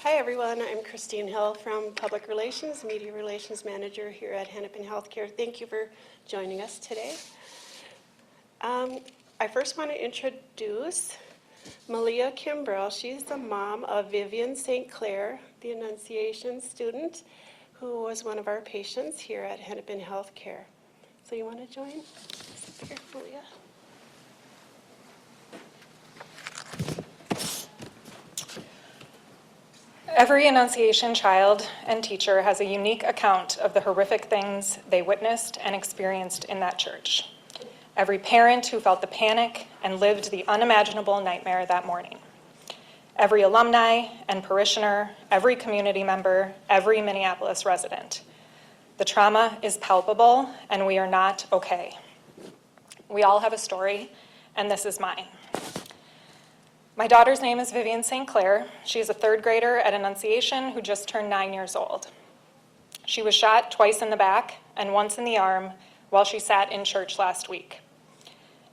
Hi everyone, I'm Christine Hill from Public Relations, Media Relations Manager here at Hennepin Healthcare. Thank you for joining us today. I first want to introduce Malia Kimbrell. She's the mom of Vivian St. Clair, the Annunciation student, who was one of our patients here at Hennepin Healthcare. So you want to join? Sit here, Malia. Every Annunciation child and teacher has a unique account of the horrific things they witnessed and experienced in that church. Every parent who felt the panic and lived the unimaginable nightmare that morning. Every alumni and parishioner, every community member, every Minneapolis resident. The trauma is palpable, and we are not okay. We all have a story, and this is mine. My daughter's name is Vivian St. Clair. She is a third grader at Annunciation who just turned 9 years old. She was shot twice in the back and once in the arm while she sat in church last week.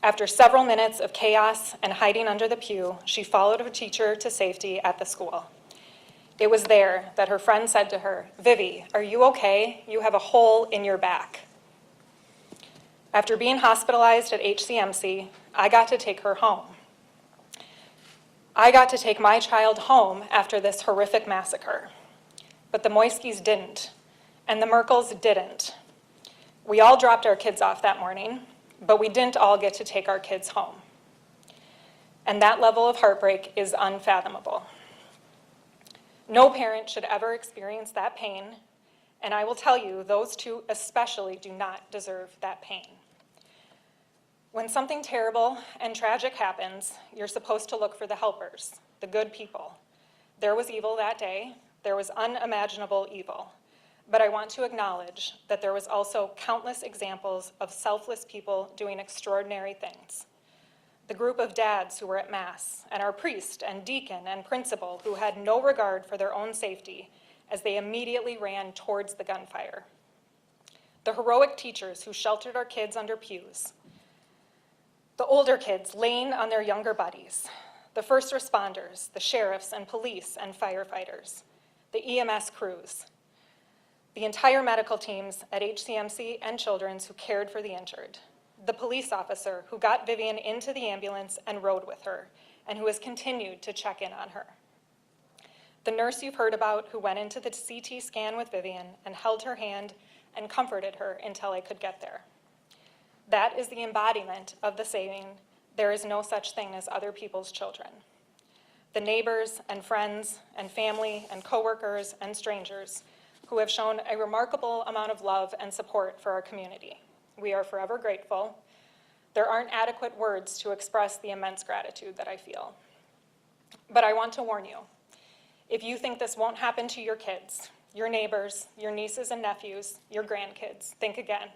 After several minutes of chaos and hiding under the pew, she followed her teacher to safety at the school. It was there that her friend said to her, "Vivi, are you okay? You have a hole in your back." After being hospitalized at HCMC, I got to take her home. I got to take my child home after this horrific massacre. But the Moiskis didn't, and the Merkles didn't. We all dropped our kids off that morning, but we didn't all get to take our kids home. And that level of heartbreak is unfathomable. No parent should ever experience that pain, and I will tell you, those two especially do not deserve that pain. When something terrible and tragic happens, you're supposed to look for the helpers, the good people. There was evil that day. There was unimaginable evil. But I want to acknowledge that there was also countless examples of selfless people doing extraordinary things. The group of dads who were at Mass, and our priest and deacon and principal who had no regard for their own safety as they immediately ran towards the gunfire. The heroic teachers who sheltered our kids under pews. The older kids laying on their younger buddies, the first responders, the sheriffs and police and firefighters, the EMS crews, the entire medical teams at HCMC and Children's who cared for the injured, the police officer who got Vivian into the ambulance and rode with her, and who has continued to check in on her. The nurse you've heard about who went into the CT scan with Vivian and held her hand and comforted her until I could get there. That is the embodiment of the saying, "There is no such thing as other people's children." The neighbors and friends and family and coworkers and strangers who have shown a remarkable amount of love and support for our community. We are forever grateful. There aren't adequate words to express the immense gratitude that I feel. But I want to warn you, if you think this won't happen to your kids, your neighbors, your nieces and nephews, your grandkids, think again.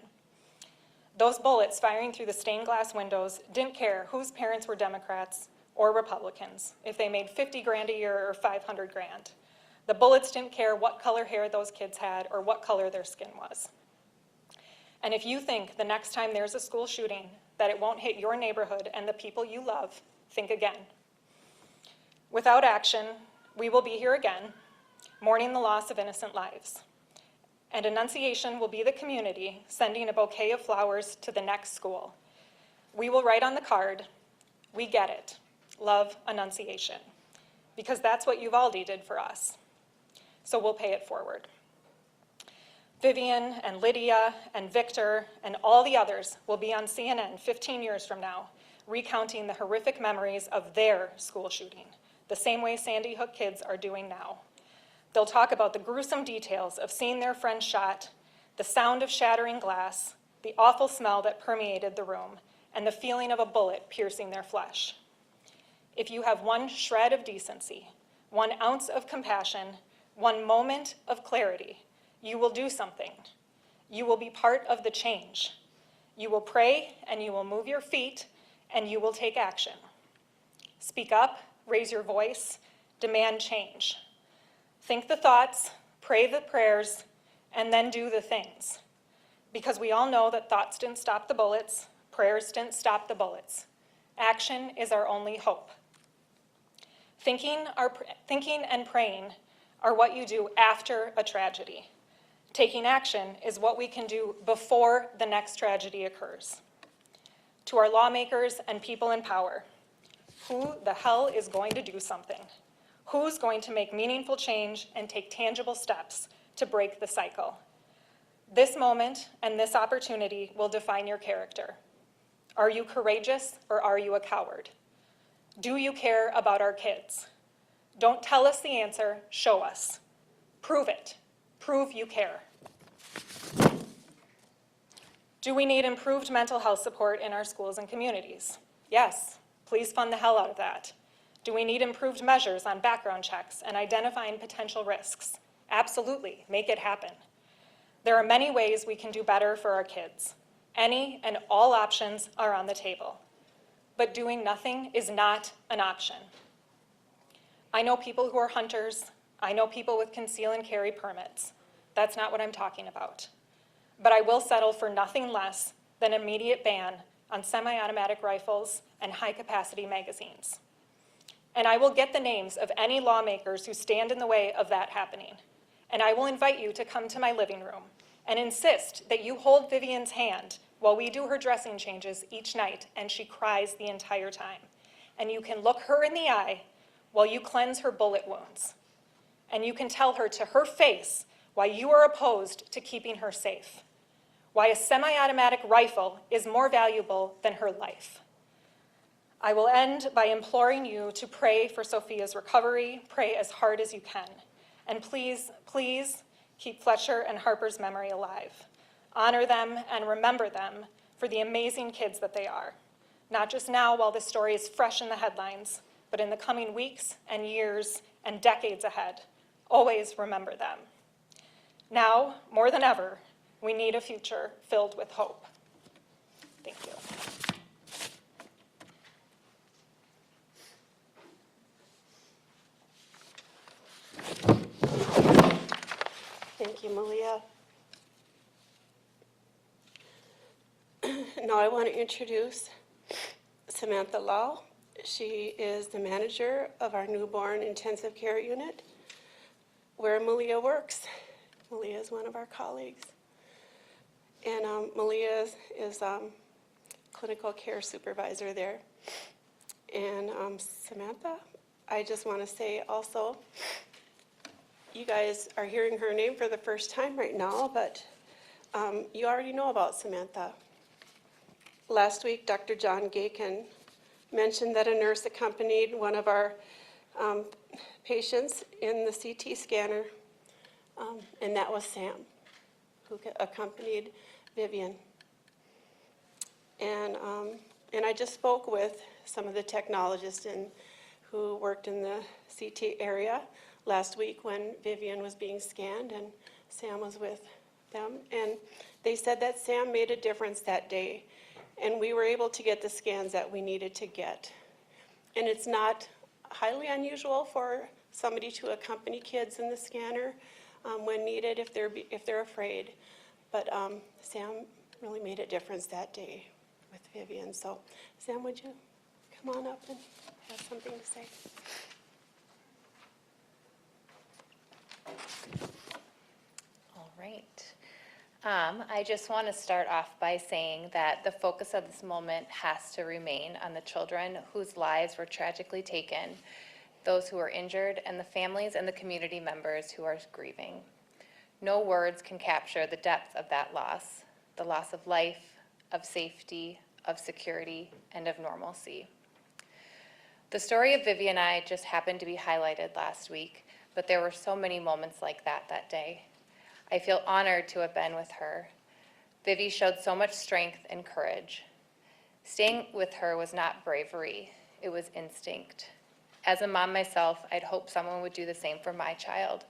Those bullets firing through the stained glass windows didn't care whose parents were Democrats or Republicans, if they made 50 grand a year or 500 grand. The bullets didn't care what color hair those kids had or what color their skin was. And if you think the next time there's a school shooting that it won't hit your neighborhood and the people you love, think again. Without action, we will be here again, mourning the loss of innocent lives. And Annunciation will be the community sending a bouquet of flowers to the next school. We will write on the card, "We get it, love Annunciation," because that's what Uvalde did for us. So we'll pay it forward. Vivian and Lydia and Victor and all the others will be on CNN 15 years from now, recounting the horrific memories of their school shooting, the same way Sandy Hook kids are doing now. They'll talk about the gruesome details of seeing their friend shot, the sound of shattering glass, the awful smell that permeated the room, and the feeling of a bullet piercing their flesh. If you have one shred of decency, 1 ounce of compassion, 1 moment of clarity, you will do something. You will be part of the change. You will pray and you will move your feet and you will take action. Speak up, raise your voice, demand change. Think the thoughts, pray the prayers, and then do the things. Because we all know that thoughts didn't stop the bullets, prayers didn't stop the bullets. Action is our only hope. Thinking and praying are what you do after a tragedy. Taking action is what we can do before the next tragedy occurs. To our lawmakers and people in power, who the hell is going to do something? Who's going to make meaningful change and take tangible steps to break the cycle? This moment and this opportunity will define your character. Are you courageous or are you a coward? Do you care about our kids? Don't tell us the answer, show us. Prove it. Prove you care. Do we need improved mental health support in our schools and communities? Yes, please fund the hell out of that. Do we need improved measures on background checks and identifying potential risks? Absolutely, make it happen. There are many ways we can do better for our kids. Any and all options are on the table. But doing nothing is not an option. I know people who are hunters. I know people with conceal and carry permits. That's not what I'm talking about. But I will settle for nothing less than an immediate ban on semi-automatic rifles and high-capacity magazines. And I will get the names of any lawmakers who stand in the way of that happening. And I will invite you to come to my living room and insist that you hold Vivian's hand while we do her dressing changes each night and she cries the entire time. And you can look her in the eye while you cleanse her bullet wounds. And you can tell her to her face why you are opposed to keeping her safe, why a semi-automatic rifle is more valuable than her life. I will end by imploring you to pray for Sophia's recovery, pray as hard as you can. And please, please keep Fletcher and Harper's memory alive. Honor them and remember them for the amazing kids that they are. Not just now while this story is fresh in the headlines, but in the coming weeks and years and decades ahead. Always remember them. Now, more than ever, we need a future filled with hope. Thank you. Thank you, Malia. Now I want to introduce Samantha Lau. She is the manager of our newborn intensive care unit where Malia works. Malia is one of our colleagues. And Malia is clinical care supervisor there. And Samantha, I just want to say also, you guys are hearing her name for the first time right now, but you already know about Samantha. Last week, Dr. John Gakin mentioned that a nurse accompanied one of our patients in the CT scanner, and that was Sam, who accompanied Vivian. And I just spoke with some of the technologists who worked in the CT area last week when Vivian was being scanned, and Sam was with them. And they said that Sam made a difference that day, and we were able to get the scans that we needed to get. And it's not highly unusual for somebody to accompany kids in the scanner when needed if they're afraid. But Sam really made a difference that day with Vivian. So Sam, would you come on up and have something to say? All right. I just want to start off by saying that the focus of this moment has to remain on the children whose lives were tragically taken, those who are injured, and the families and the community members who are grieving. No words can capture the depth of that loss, the loss of life, of safety, of security, and of normalcy. The story of Vivi and I just happened to be highlighted last week, but there were so many moments like that day. I feel honored to have been with her. Vivi showed so much strength and courage. Staying with her was not bravery, it was instinct. As a mom myself, I'd hope someone would do the same for my child,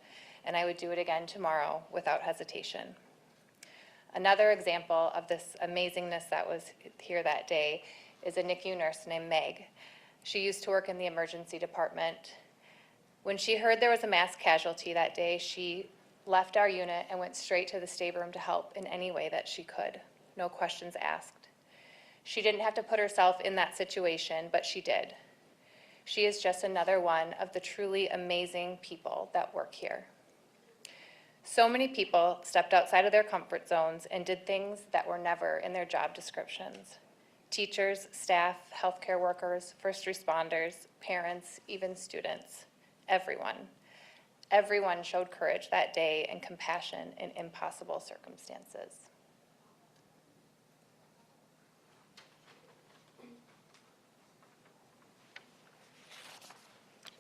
and I would do it again tomorrow without hesitation. Another example of this amazingness that was here that day is a NICU nurse named Meg. She used to work in the emergency department. When she heard there was a mass casualty that day, she left our unit and went straight to the stateroom to help in any way that she could. No questions asked. She didn't have to put herself in that situation, but she did. She is just another one of the truly amazing people that work here. So many people stepped outside of their comfort zones and did things that were never in their job descriptions. Teachers, staff, healthcare workers, first responders, parents, even students, everyone. Everyone showed courage that day and compassion in impossible circumstances.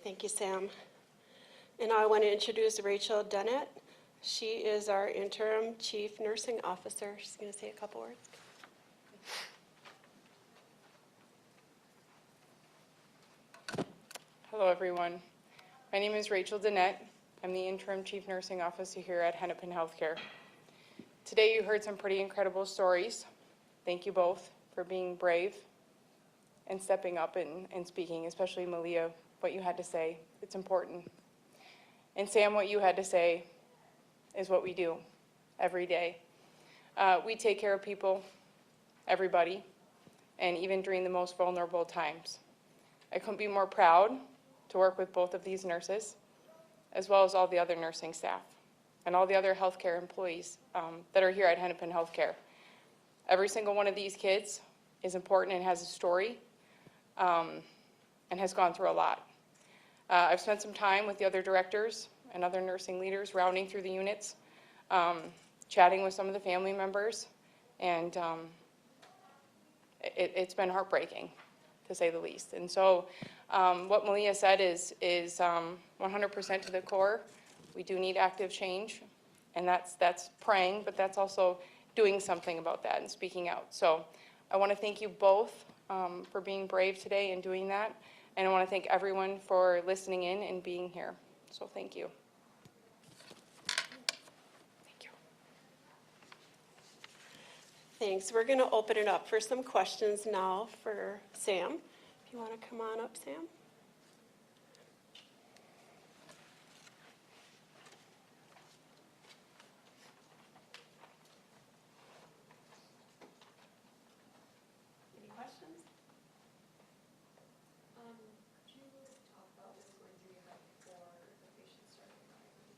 Thank you, Sam. And now I want to introduce Rachel Dennett. She is our interim chief nursing officer. She's going to say a couple words. Hello, everyone. My name is Rachel Dennett. I'm the interim chief nursing officer here at Hennepin Healthcare. Today you heard some pretty incredible stories. Thank you both for being brave and stepping up and speaking, especially Malia, what you had to say. It's important. And Sam, what you had to say is what we do every day. We take care of people, everybody, and even during the most vulnerable times. I couldn't be more proud to work with both of these nurses, as well as all the other nursing staff and all the other healthcare employees that are here at Hennepin Healthcare. Every single one of these kids is important and has a story and has gone through a lot. I've spent some time with the other directors and other nursing leaders rounding through the units, chatting with some of the family members, and it's been heartbreaking, to say the least. And so what Malia said is 100% to the core. We do need active change, and that's praying, but that's also doing something about that and speaking out. So I want to thank you both for being brave today and doing that, and I want to thank everyone for listening in and being here. So thank you. Thank you. Thanks. We're going to open it up for some questions now for Sam. If you want to come on up, Sam. Any questions? Could you talk about what was going through your head before the patient started arriving?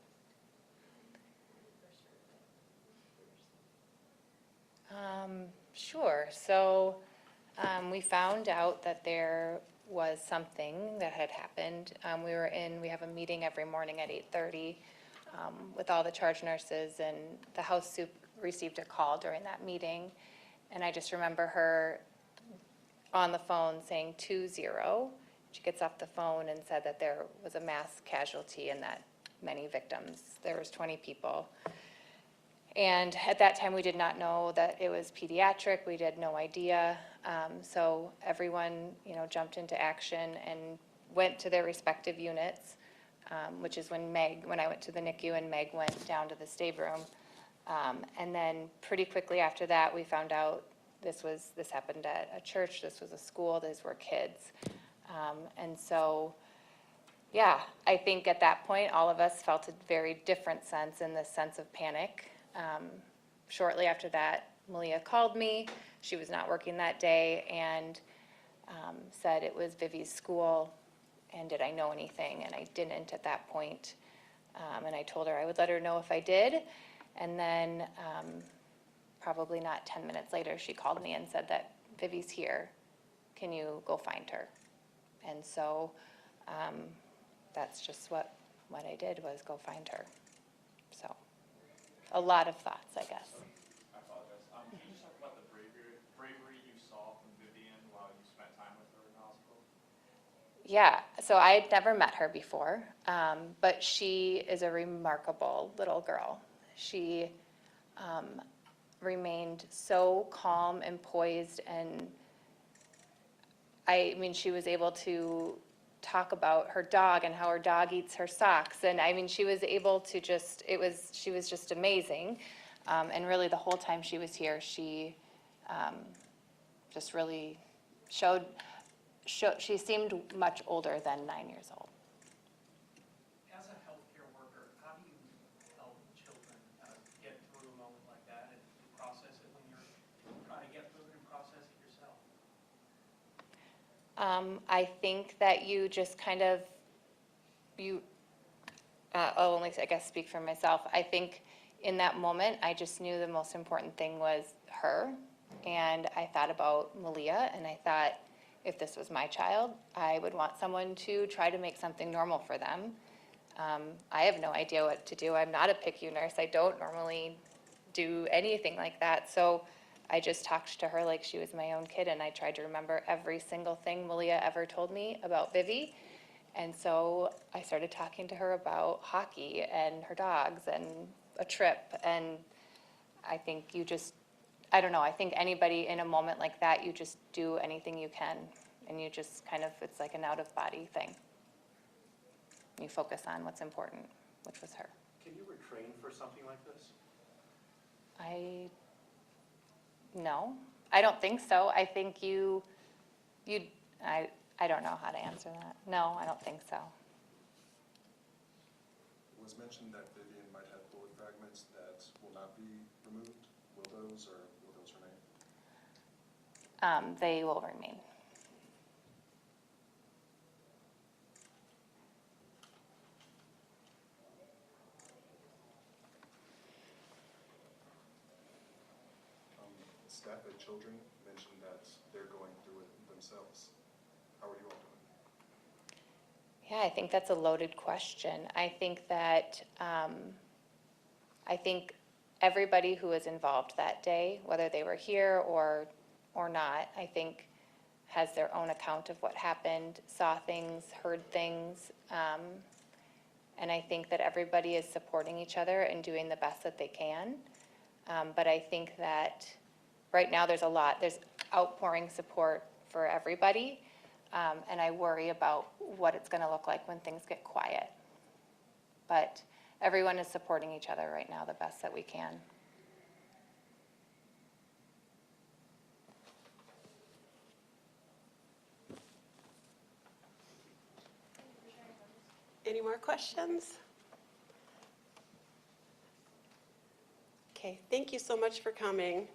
Sure. So we found out that there was something that had happened. We have a meeting every morning at 8:30 with all the charge nurses, and the house soup received a call during that meeting. And I just remember her on the phone saying 2-0. She gets off the phone and said that there was a mass casualty and that many victims. There was 20 people. And at that time, we did not know that it was pediatric. We had no idea. So everyone, jumped into action and went to their respective units, which is when I went to the NICU and Meg went down to the stateroom. And then pretty quickly after that, we found out this happened at a church. This was a school. These were kids. And so, yeah, I think at that point, all of us felt a very different sense, in this sense of panic. Shortly after that, Malia called me. She was not working that day, and said it was Vivi's school, and did I know anything? And I didn't at that point. And I told her I would let her know if I did. And then probably not 10 minutes later, she called me and said that Vivi's here. Can you go find her? And so that's just what I did, was go find her. So a lot of thoughts, I guess. I apologize. Can you just talk about the bravery you saw from Vivian while you spent time with her in the hospital? Yeah, so I had never met her before, but she is a remarkable little girl. She remained so calm and poised, and she was able to talk about her dog and how her dog eats her socks. And she was able to she was just amazing. And really the whole time she was here, she just really she seemed much older than 9 years old. As a healthcare worker, how do you help children get through a moment like that and process it when you're trying to get through it and process it yourself? I think that you just kind of, I'll only, I guess, speak for myself. I think in that moment, I just knew the most important thing was her. And I thought about Malia, and I thought, if this was my child, I would want someone to try to make something normal for them. I have no idea what to do. I'm not a PICU nurse. I don't normally do anything like that. So I just talked to her like she was my own kid, and I tried to remember every single thing Malia ever told me about Vivi. And so I started talking to her about hockey and her dogs and a trip. And I think you just, I don't know, I think anybody in a moment like that, you just do anything you can. And you just kind of, it's like an out-of-body thing. You focus on what's important, which was her. Can you retrain for something like this? No, I don't think so. I think I don't know how to answer that. No, I don't think so. It was mentioned that Vivian might have bullet fragments that will not be removed. Will those remain? They will remain. Staff at Children mentioned that they're going through it themselves. How are you all doing? Yeah, I think that's a loaded question. I think that, I think everybody who was involved that day, whether they were here or not, I think has their own account of what happened, saw things, heard things. And I think that everybody is supporting each other and doing the best that they can. But I think that right now there's outpouring support for everybody. And I worry about what it's going to look like when things get quiet. But everyone is supporting each other right now the best that we can. Any more questions? Okay, thank you so much for coming.